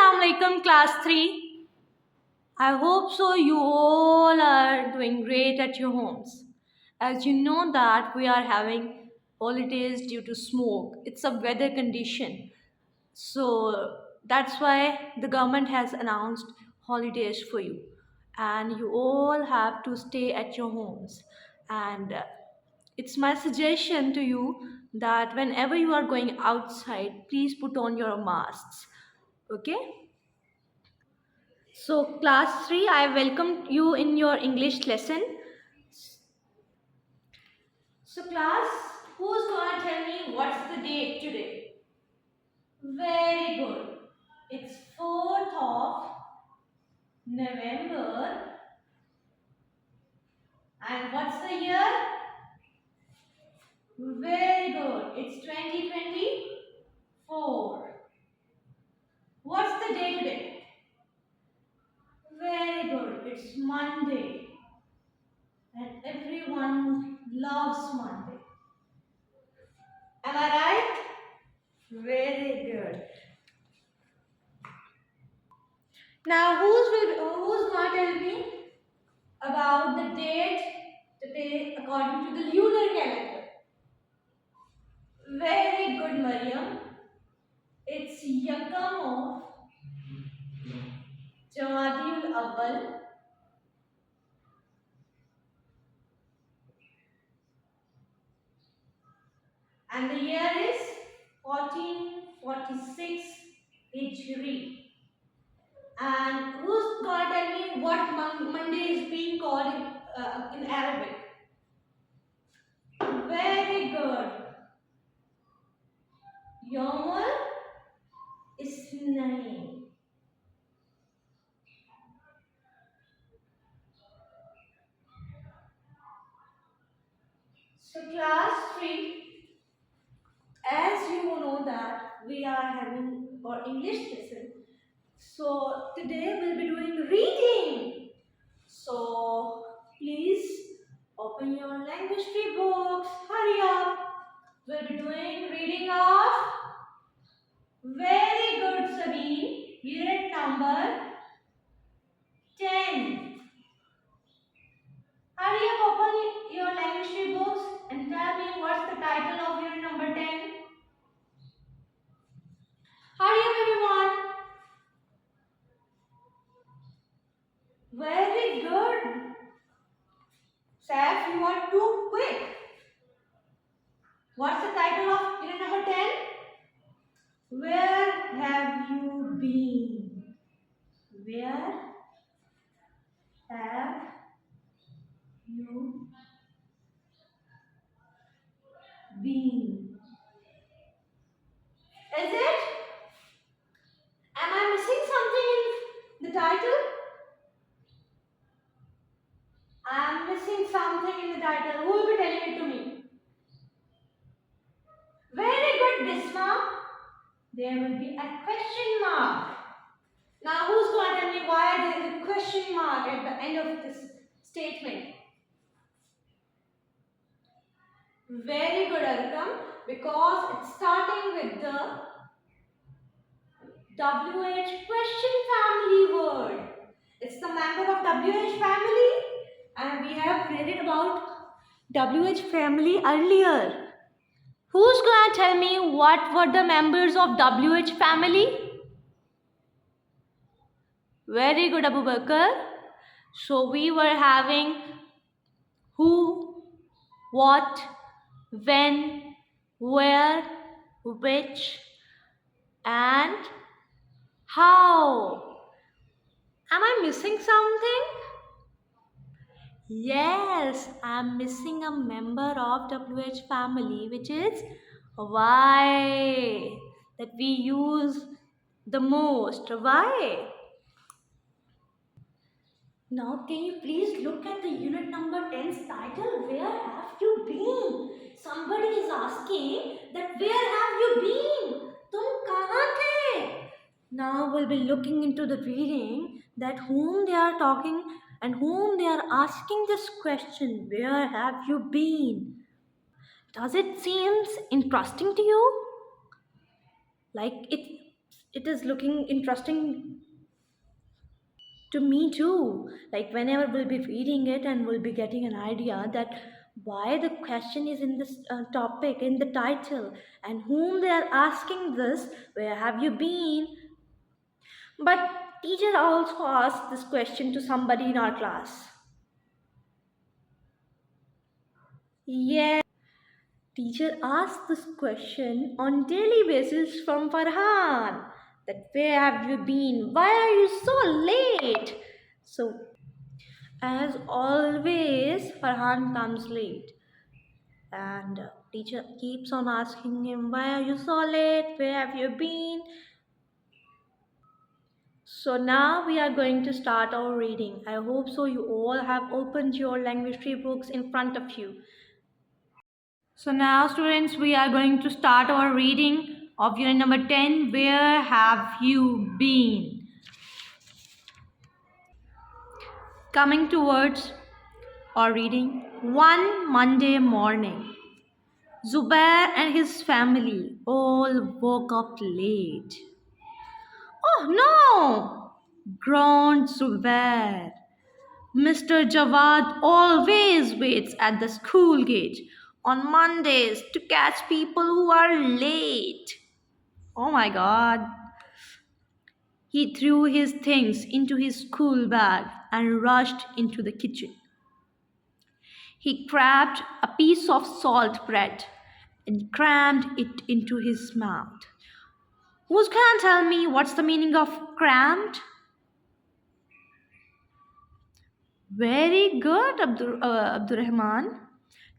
Assalamualaikum class 3. I hope so you all are doing great at your homes. As you know that we are having holidays due to smoke. It's a weather condition. So that's why the government has announced holidays for you. And you all have to stay at your homes. And it's my suggestion to you that whenever you are going outside, please put on your masks. Okay? So, class 3, I welcome you in your English lesson. So, class, who's gonna tell me what's the date today? Very good. It's 4th of November. And what's the year? Very good. It's 2024. What's the day today? Very good. It's Monday. And everyone loves Monday. Am I right? Very good. Now, who's going to tell me about the date today according to the lunar calendar? Very good, Mariam. It's Yakam of Jamadiul Awwal. And the year is 1446 Hijri. And who's going to tell me what Monday is being called in Arabic? Very good. Yawmul Isnain. So class 3, as you know that we are having our English lesson. So today we'll be doing reading. So please open your language tree books. Hurry up. We'll be doing reading of very good Sabine. Unit number 10. Hurry up, open your language tree books and tell me what's the title of unit number 10. Hurry up, everyone. Very good. Saf, you are too quick. What's the title of unit number 10? Where have you been? Where have you been? Is it? Am I missing something in the title? I am missing something in the title. Who will be telling it to me? Very good, Bisma. There will be a question mark. Now, who's going to tell me why there is a question mark at the end of this statement? Very good, Arukam, because it's starting with the WH question family word. It's the member of WH family, and we have read about WH family earlier. Who's going to tell me what were the members of WH family? Very good, Abu Bakr. So we were having who, what, when, where, which, and how. Am I missing something? Yes, I'm missing a member of WH family, which is why, that we use the most. Why? Now, can you please look at the unit number 10's title? Where have you been? Somebody is asking that where have you been? Tum kahan the? Now we'll be looking into the reading that whom they are talking and whom they are asking this question. Where have you been? Does it seem interesting to you? Like it is looking interesting to me too. Like whenever we'll be reading it and we'll be getting an idea that why the question is in this topic in the title and whom they are asking this, where have you been? But teacher also asked this question to somebody in our class. Yeah, teacher asked this question on daily basis from Farhan. That where have you been? Why are you so late? So as always, Farhan comes late, and teacher keeps on asking him, "Why are you so late? Where have you been?" So now we are going to start our reading. I hope so. You all have opened your language tree books in front of you. So now, students, we are going to start our reading of unit number 10. Where have you been? Coming towards our reading, one Monday morning. Zubair and his family all woke up late. Oh no! Groaned Zubair. Mr. Jawad always waits at the school gate on Mondays to catch people who are late. Oh my god. He threw his things into his school bag and rushed into the kitchen. He grabbed a piece of salt bread and crammed it into his mouth. Who's gonna tell me what's the meaning of crammed? Very good, Abdurrahman.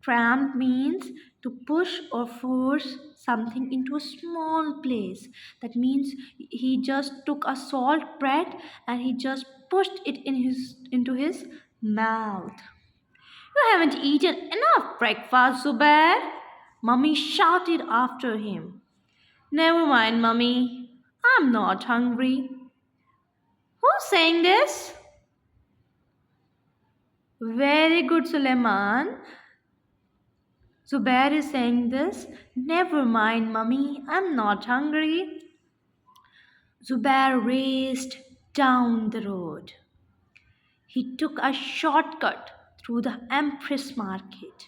Crammed means to push or force something into a small place. That means he just took a salt bread and he just pushed it into his mouth. You haven't eaten enough breakfast, Zubair. Mummy shouted after him. Never mind, Mummy. I'm not hungry. Who's saying this? Very good, Suleiman. Zubair is saying this. Never mind, Mummy. I'm not hungry. Zubair raced down the road. He took a shortcut through the Empress Market.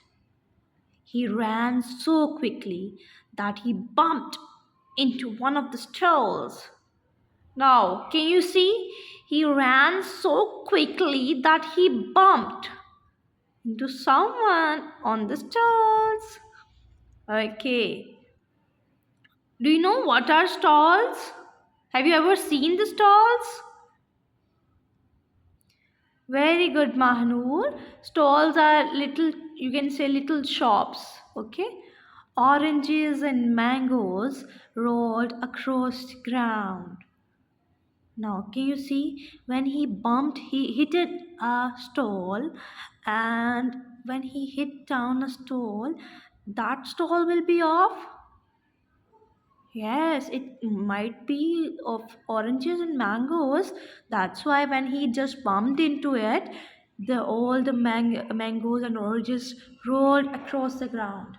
He ran so quickly that he bumped into one of the stalls. Now, can you see? He ran so quickly that he bumped into someone on the stalls. Okay. Do you know what are stalls? Have you ever seen the stalls? Very good, Mahnoor. Stalls are little, you can say little shops. Okay. Oranges and mangoes rolled across the ground. Now, can you see when he bumped, he hit a stall, and when he hit down a stall, that stall will be off. Yes, it might be of oranges and mangoes. That's why when he just bumped into it, all the mangoes and oranges rolled across the ground.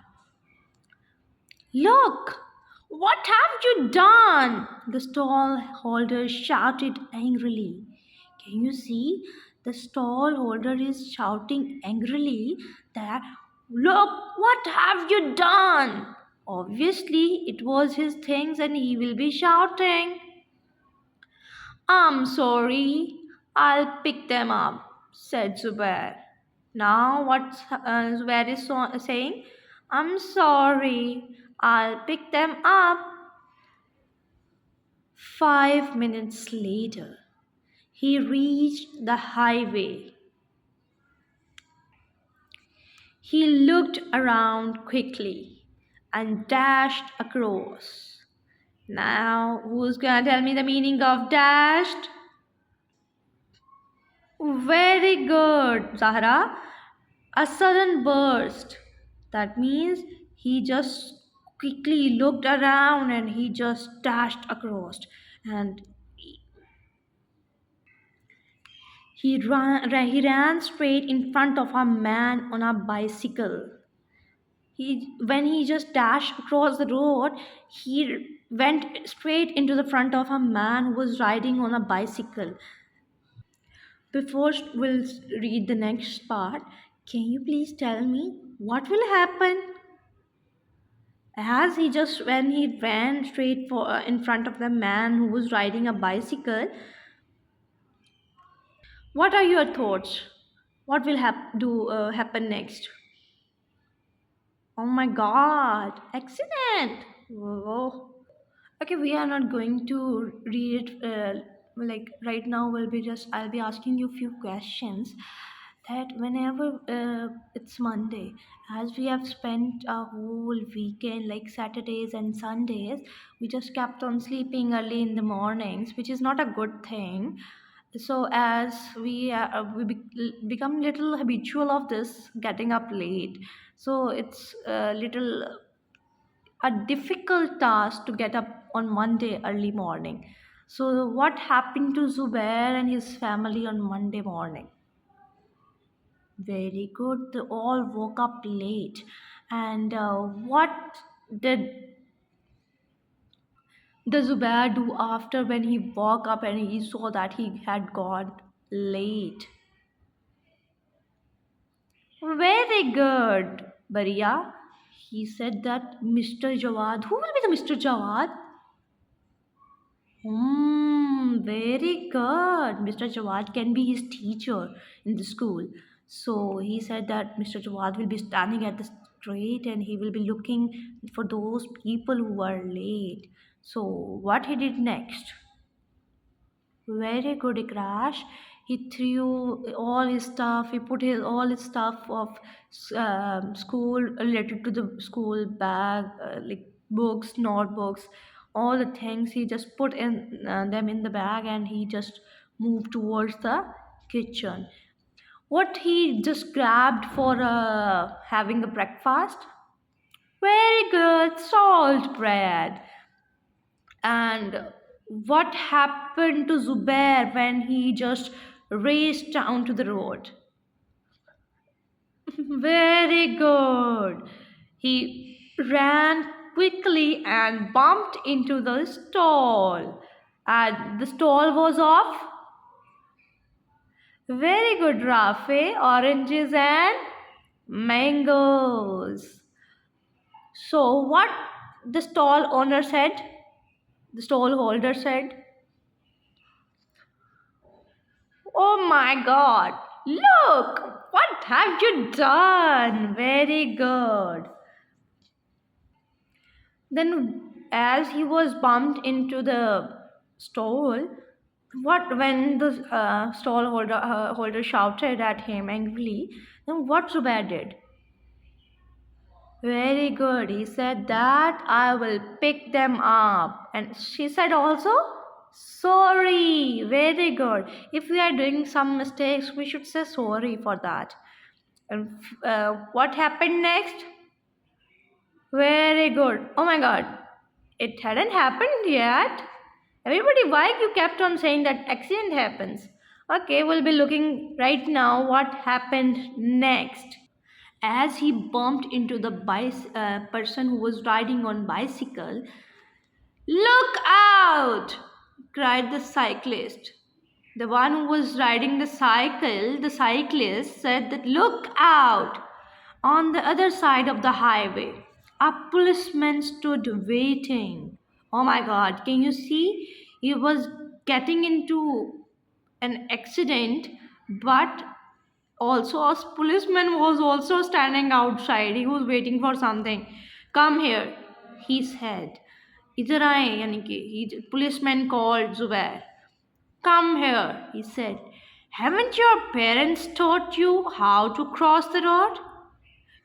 Look, what have you done? The stall holder shouted angrily. Can you see? The stall holder is shouting angrily that, look, what have you done? Obviously, it was his things and he will be shouting. I'm sorry, I'll pick them up, said Zubair. Now, what Zubair is saying? I'm sorry, I'll pick them up. 5 minutes later, he reached the highway. He looked around quickly and dashed across. Now, who's gonna tell me the meaning of dashed? Very good, Zahra. A sudden burst. That means he just quickly looked around and he just dashed across. And he ran straight in front of a man on a bicycle. When he just dashed across the road, he went straight into the front of a man who was riding on a bicycle. Before we'll read the next part, can you please tell me what will happen? As he just when he ran straight for in front of the man who was riding a bicycle, what are your thoughts? What will happen next? Oh my God! Accident! Whoa. Okay, we are not going to read it like right now. I'll be asking you a few questions. That whenever it's Monday, as we have spent a whole weekend like Saturdays and Sundays, we just kept on sleeping early in the mornings, which is not a good thing. So as become little habitual of this getting up late, so it's a little a difficult task to get up on Monday early morning. So, what happened to Zubair and his family on Monday morning? Very good. They all woke up late. And what did the Zubair do after when he woke up and he saw that he had gone late? Very good, Baria. He said that Mr. Jawad, who will be the Mr. Jawad? Very good. Mr. Jawad can be his teacher in the school. So he said that Mr. Jawad will be standing at the street and he will be looking for those people who are late. So what he did next? Very good, Ikrash. He threw all his stuff. He put all his stuff of school related to the school bag, like books, notebooks, all the things. He just put in them in the bag and he just moved towards the kitchen. What he just grabbed for having a breakfast? Very good, salt bread. And what happened to Zubair when he just raced down to the road? Very good. He ran quickly and bumped into the stall. And the stall was of very good, Rafe, oranges and mangoes. So, what the stall owner said, the stall holder said, oh my God, look, what have you done? Very good. Then, as he was bumped into the stall, what when the holder shouted at him angrily, then what Zubair did? Very good. He said that I will pick them up. And she said also, sorry. Very good. If we are doing some mistakes, we should say sorry for that. And what happened next? Very good. Oh my God. It hadn't happened yet. Everybody, why you kept on saying that accident happens? Okay, we'll be looking right now what happened next. As he bumped into the person who was riding on bicycle, look out! Cried the cyclist. The one who was riding the cyclist said that look out! On the other side of the highway, a policeman stood waiting. Oh my God, can you see? He was getting into an accident, but also a policeman was also standing outside. He was waiting for something. Come here, he said. इधर आए यानी कि he policeman called Zubair. Come here, he said. Haven't your parents taught you how to cross the road?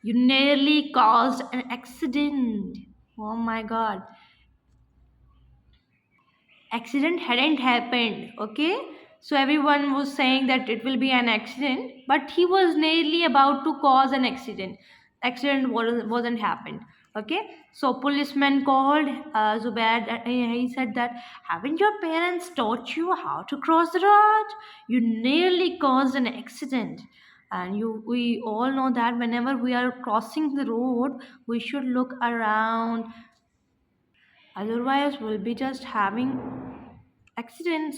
You nearly caused an accident. Oh my God. Accident hadn't happened, okay? So everyone was saying that it will be an accident, but he was nearly about to cause an accident. Accident wasn't happened, okay? So policeman called Zubair. He said that haven't your parents taught you how to cross the road? You nearly caused an accident. And we all know that whenever we are crossing the road, we should look around. Otherwise, we'll be just having accidents.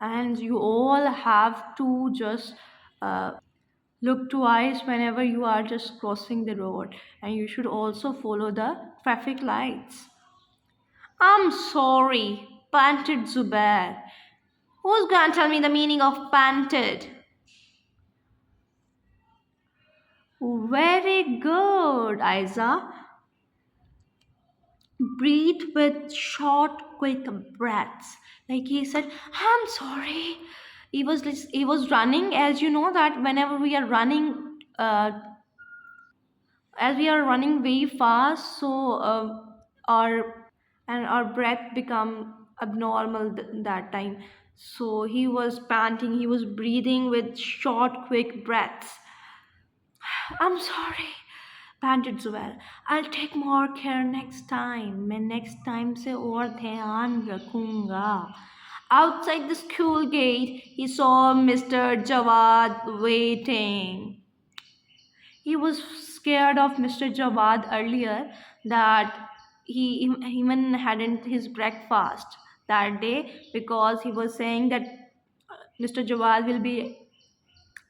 And you all have to just look twice whenever you are just crossing the road, and you should also follow the traffic lights. I'm sorry, panted Zubair. Who's gonna tell me the meaning of panted? Very good, Isa. Breathe with short, quick breaths. Like he said, I'm sorry. He was running, as you know that whenever we are running, as we are running very fast, so our breath become abnormal that time. So he was panting. He was breathing with short, quick breaths. I'm sorry, panted Zubair. I'll take more care next time. मैं next time से और ध्यान रखूंगा. Outside the school gate, he saw Mr. Jawad waiting. He was scared of Mr. Jawad earlier, that he even hadn't his breakfast that day, because he was saying that Mr. Jawad will be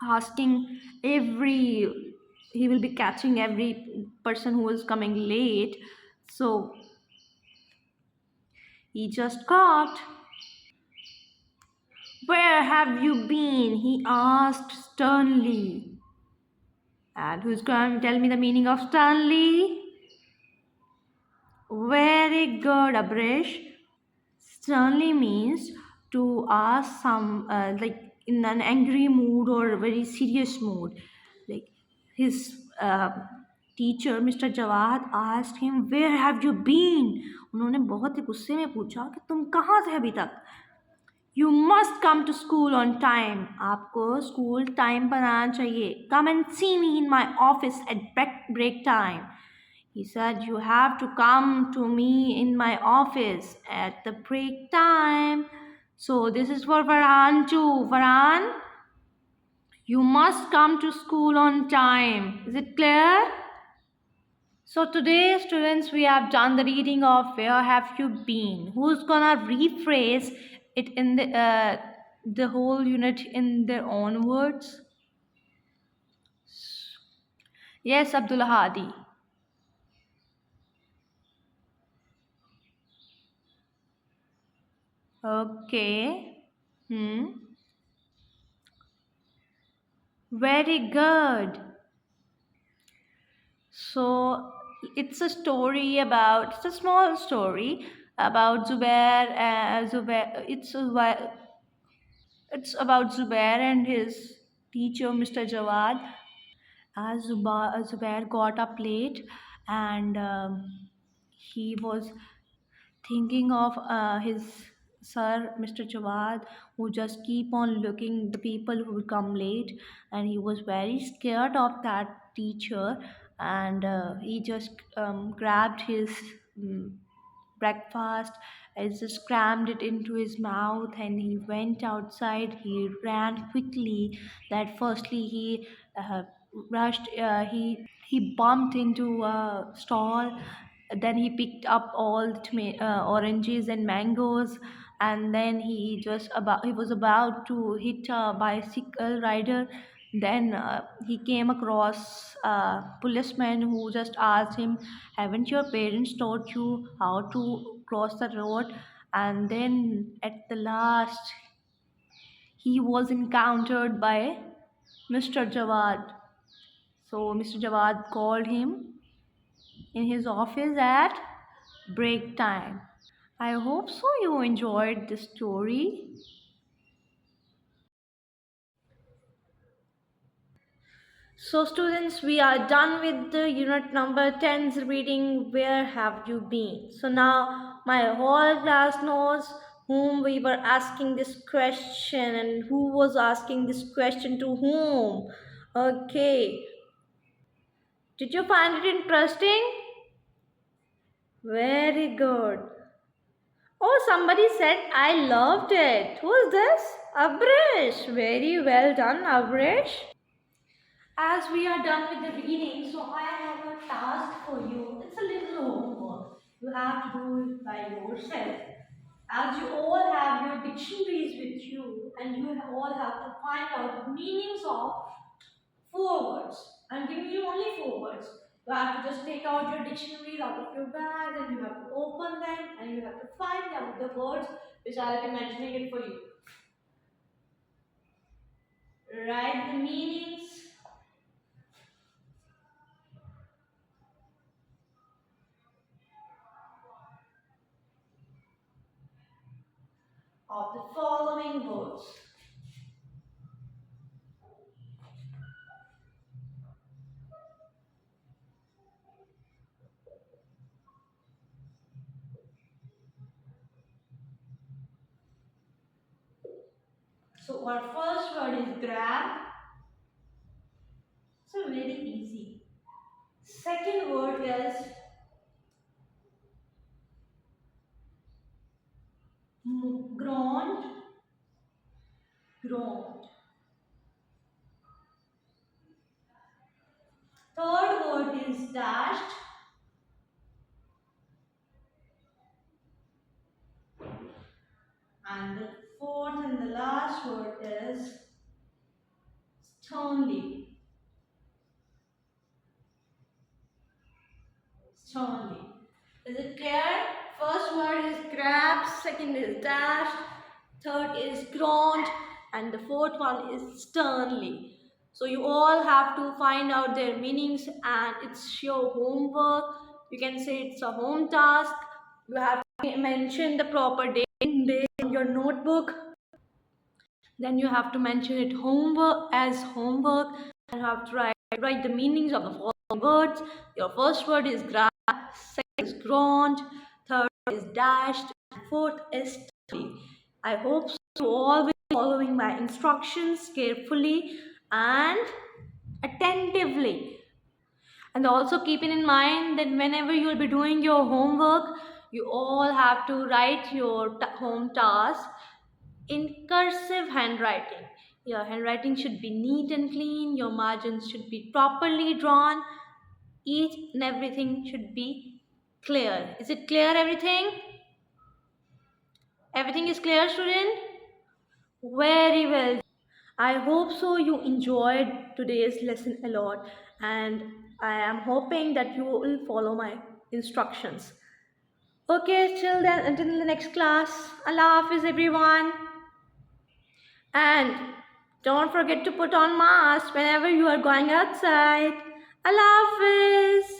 asking every he will be catching every person who is coming late. So he just caught. Where have you been? He asked sternly. And who's going to tell me the meaning of sternly? Very good, Abrish. Sternly means to ask some, like in an angry mood or a very serious mood. Like his teacher, Mr. Jawad, asked him, "Where have you been?" उन्होंने बहुत ही गुस्से में पूछा कि तुम कहाँ थे अभी तक? You must come to school on time. आपको स्कूल टाइम पर आना चाहिए. Come and see me in my office at break time. He said, you have to come to me in my office at the break time. So this is for Farhan too. Farhan, you must come to school on time. Is it clear? So today, students, we have done the reading of Where Have You Been? Who's gonna rephrase it in the whole unit in their own words? Yes, Abdul Hadi. Okay. Very good. So it's a story about, it's a small story about Zubair. Zubair. It's about Zubair and his teacher, Mr. Jawad. Zubair got up late, and he was thinking of his sir, Mr. Jawad, who just keep on looking the people who come late, and he was very scared of that teacher, and he just grabbed his breakfast and just crammed it into his mouth, and he went outside. He ran quickly. That firstly he rushed. He bumped into a stall. Then he picked up all the oranges and mangoes, and then he was about to hit a bicycle rider. Then he came across a policeman who just asked him, haven't your parents taught you how to cross the road? And then at the last, he was encountered by Mr. Jawad. So Mr. Jawad called him in his office at break time. I hope so you enjoyed this story. So students, we are done with the unit number 10's reading, Where Have You Been? So now my whole class knows whom we were asking this question and who was asking this question to whom. Okay. Did you find it interesting? Very good. Oh, somebody said I loved it. Who is this? Abrish, very well done, Abrish. As we are done with the reading, so I have a task for you. It's a little homework. You have to do it by yourself. As you all have your dictionaries with you, and you all have to find out the meanings of four words. I'm giving you only four words. You have to just take out your dictionaries out of your bag, and you have to open them, and you have to find out the words which I'll be mentioning it for you. Write the meanings of the following words. So our first word is grab. So very easy. Second word is ground. Ground. Third word is dashed. And the fourth and the last word is sternly. Sternly. Is it clear? First word is grab, second is dash, third is ground, and the fourth one is sternly. So you all have to find out their meanings, and it's your homework. You can say it's a home task. You have to mention the proper date in your notebook. Then you have to mention it homework as homework, and you have to write the meanings of the following words. Your first word is grab, second is ground, third is dashed, and fourth is study. I hope you all will be following my instructions carefully and attentively. And also keeping in mind that whenever you will be doing your homework, you all have to write your home task in cursive handwriting. Your handwriting should be neat and clean, your margins should be properly drawn, each and everything should be clear. Is it clear, everything? Everything is clear, student? Very well. I hope so you enjoyed today's lesson a lot, and I am hoping that you will follow my instructions. Okay, till then, until the next class. Allah Hafiz, everyone. And don't forget to put on mask whenever you are going outside. Allah Hafiz.